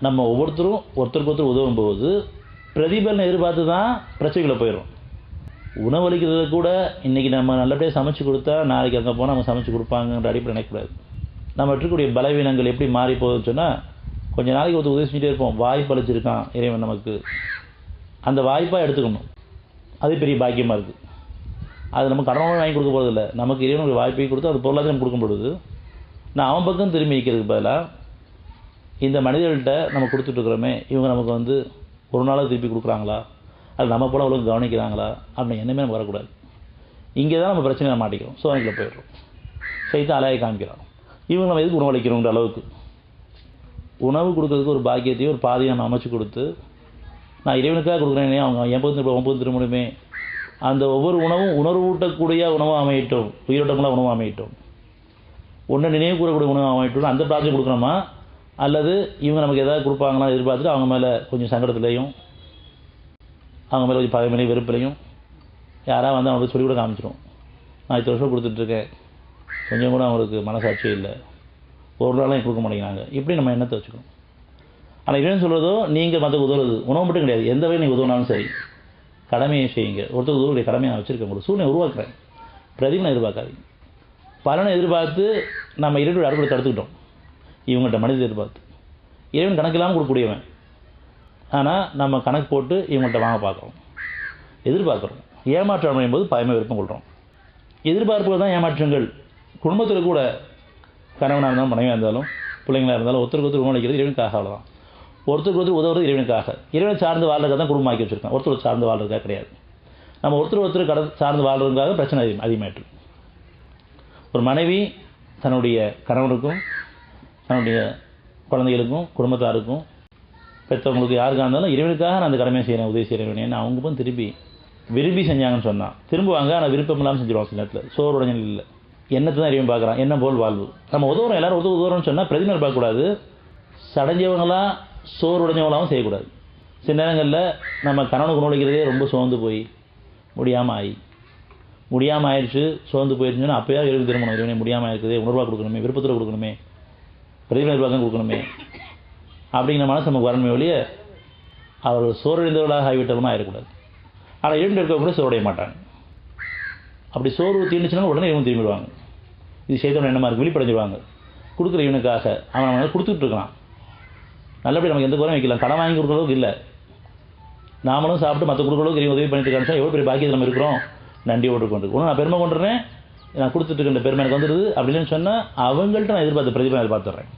நம்ம ஒவ்வொருத்தரும் ஒருத்தருக்கு ஒருத்தர் உதவும் போது பிரதிபலனை எதிர்பார்த்து தான் பிரச்சனைகளை போயிடும். உணவளிக்கிறது கூட இன்றைக்கி நம்ம நல்லபடியாக சமைச்சு கொடுத்தா நாளைக்கு அங்கே போனால் அவங்க சமைச்சு கொடுப்பாங்கன்ற அடிப்படை நினைக்கக்கூடாது. நம்ம இருக்கக்கூடிய பலவீனங்கள் எப்படி மாறி போகுதுன்னு சொன்னால், கொஞ்சம் நாளைக்கு ஒருத்தர் உதவி செஞ்சுட்டே இருப்போம். வாய்ப்பு அளிச்சிருக்கான் இறைவன் நமக்கு, அந்த வாய்ப்பாக எடுத்துக்கணும். அது பெரிய பாக்கியமாக இருக்குது. அது நம்ம கடவுள் வாங்கி கொடுக்க போகிறதில்ல, நமக்கு இறைவனுடைய வாய்ப்பை கொடுத்து அது பொருளாதாரம் நம்ம கொடுக்கும் பொழுது நான் அவன் பக்கம் திரும்பி நிற்கிறதுக்கு பதிலாக இந்த மனிதர்கள்ட்ட நம்ம கொடுத்துட்ருக்குறோமே, இவங்க நமக்கு ஒரு நாளாக திருப்பி கொடுக்குறாங்களா, அது நம்ம போல அவ்வளோ கவனிக்கிறாங்களா அப்படின்னு எண்ணமே நம்ம வரக்கூடாது. இங்கே தான் நம்ம பிரச்சனையை மாட்டிக்கிறோம், சோதனைகளை போயிடுறோம். சைத்தான் அலையை காமிக்கிறான். இவங்க நம்ம எதுக்கு உணவளிக்கிறோங்கிற அளவுக்கு உணவு கொடுக்கறதுக்கு ஒரு பாக்கியத்தையும் ஒரு பாதையை நம்ம அமைச்சு கொடுத்து, நான் இறைவனுக்காக கொடுக்குறேனே, அவங்க என் பக்கம் திரும்பணுமே, அந்த ஒவ்வொரு உணவும் உணர்வூட்டக்கூடிய உணவாக அமையட்டும், உயிரோட்டமுள்ள உணவாக அமையட்டும், ஒன்றை நினைவு கூறக்கூடிய உணவு அமையட்டும், அந்த பிரார்த்தனை கொடுக்குறோமா, அல்லது இவங்க நமக்கு எதாவது கொடுப்பாங்களா எதிர்பார்த்துட்டு அவங்க மேலே கொஞ்சம் சங்கடத்துலையும் அவங்க மேலே கொஞ்சம் பகைமையிலையும் வெறுப்பிலையும் யாராவது அவங்களுக்கு சொல்லி கூட காமிச்சிடும். நான் இத்தனை வருஷம் கொடுத்துட்ருக்கேன், கொஞ்சம் கூட அவங்களுக்கு மனசாட்சியே இல்லை, ஒரு நாளும் கொடுக்க மாட்டேங்கிறாங்க, இப்படி நம்ம எண்ணத்தை வச்சுக்கணும். ஆனால் இவன் சொல்கிறதோ நீங்கள் மற்ற உதவுறது உணவு மட்டும் கிடையாது, எந்த வகையில் நீங்கள் உதவினாலும் சரி கடமையை செய்யுங்க. ஒருத்தர் உதவுடைய கடமையை வச்சுருக்க உங்களுக்கு சூழ்நிலை உருவாக்குறேன், பிரதிபலனை எதிர்பார்க்காதீங்க. பலனை எதிர்பார்த்து நம்ம இறைவனுடைய அருளை தடுத்துக்கிட்டோம். இவங்கள்ட்ட மனித எதிர்பார்த்து இறைவன் கணக்கில்லாமல் கொடுக்கக்கூடியவன், ஆனால் நம்ம கணக்கு போட்டு இவங்கள்ட்ட வாங்க பார்க்குறோம், எதிர்பார்க்குறோம். ஏமாற்றம் அடையும் போது பயமே விருப்பம் கொள்கிறோம். எதிர்பார்ப்புகள் தான் ஏமாற்றங்கள். குடும்பத்தில் கூட கணவனாக இருந்தாலும் மனைவியாக இருந்தாலும் பிள்ளைங்களாக இருந்தாலும் ஒருத்தருக்கு ஒருத்தர் உணவளிக்கிறது இறைவனுக்காக. அவ்வளோதான். ஒருத்தருக்கு ஒருத்தர் உதவுறது இறைவனுக்காக. இறைவனை சார்ந்து வாழ்றதுக்காக தான் குடும்பம் ஆக்கி வச்சுருக்கோம், ஒருத்தர் சார்ந்து வாழ்றதுக்காக கிடையாது. நம்ம ஒருத்தர் சார்ந்து வாழ்றதுக்காக பிரச்சனை அதிகமாயிட்டு. ஒரு மனைவி தன்னுடைய கணவனுக்கும் தன்னுடைய குழந்தைகளுக்கும் குடும்பத்தாருக்கும் பெற்றவங்களுக்கு யாருக்காக இருந்தாலும் இறைவனுக்காக நான் அந்த கடமையை செய்கிறேன், உதவி செய்கிறேன். ஏன்னா அவங்க போய் திருப்பி விரும்பி செஞ்சாங்கன்னு சொன்னால் திரும்புவாங்க, ஆனால் விருப்பம் இல்லாமல் செஞ்சுருவாங்க. சில நேரத்தில் சோறு உடஞ்சல் இல்லை, எண்ணத்தை தான் இறைவன் பார்க்குறான், என்ன போல் வாழ்வு. நம்ம உதவுறோம், எல்லோரும் உதவுறோம்னு சொன்னால் பிரதிநிதி பார்க்கக்கூடாது, சடைஞ்சவங்களாம் சோறு உடைஞ்சவங்களாகவும் செய்யக்கூடாது. சில நேரங்களில் நம்ம கணவனுக்கு உணவளிக்கிறதே ரொம்ப சோர்ந்து போய் முடியாமல் ஆயிடுச்சு, சோர்ந்து போயிடுச்சுன்னா அப்போயா இறைவன் திரும்பணும். இறைவனே முடியாமல் இருக்குதே, உணர்வாக கொடுக்கணுமே, விருப்பத்தில் கொடுக்கணுமே, பிரதிநிதி எதிர்பார்க்க கொடுக்கணுமே அப்படிங்கிற மனசு நமக்கு வரணுமே ஒழிய அவர் சோர்வடைந்தவர்களாக ஆகிவிட்டவனா ஆகிடக்கூடாது. ஆனால் இரண்டு இருக்கவங்க கூட சோர்வடைய மாட்டாங்க. அப்படி சோர்வு தீர்ந்துச்சுன்னா உடனே இவங்க திரும்பிடுவாங்க. இது செய்தவன் என்னமா இருக்குது, வெளிப்படைஞ்சிடுவாங்க. கொடுக்குற இவனுக்காக அவன் கொடுத்துட்டு இருக்கான். நல்லபடி நமக்கு எந்த குறையும் வைக்கலாம். கடன் வாங்கி கொடுக்குற அளவுக்கு இல்லை, நாமளும் சாப்பிட்டு மற்ற கொடுக்குற அளவுக்கு இவங்க உதவி பண்ணிட்டு இருக்கான்னு எவ்வளோ பெரிய பாக்கியத்தில் நம்ம இருக்கிறோம். நன்றியோடு கொண்டு ஒன்றும் நான் பெருமை கொண்டுறேன், நான் கொடுத்துட்டு இருக்க பெருமை எனக்கு வந்துடுது அப்படின்னு சொன்னால் அவங்கள்ட்ட நான் பிரதிபலனை எதிர்பார்த்துறேன்.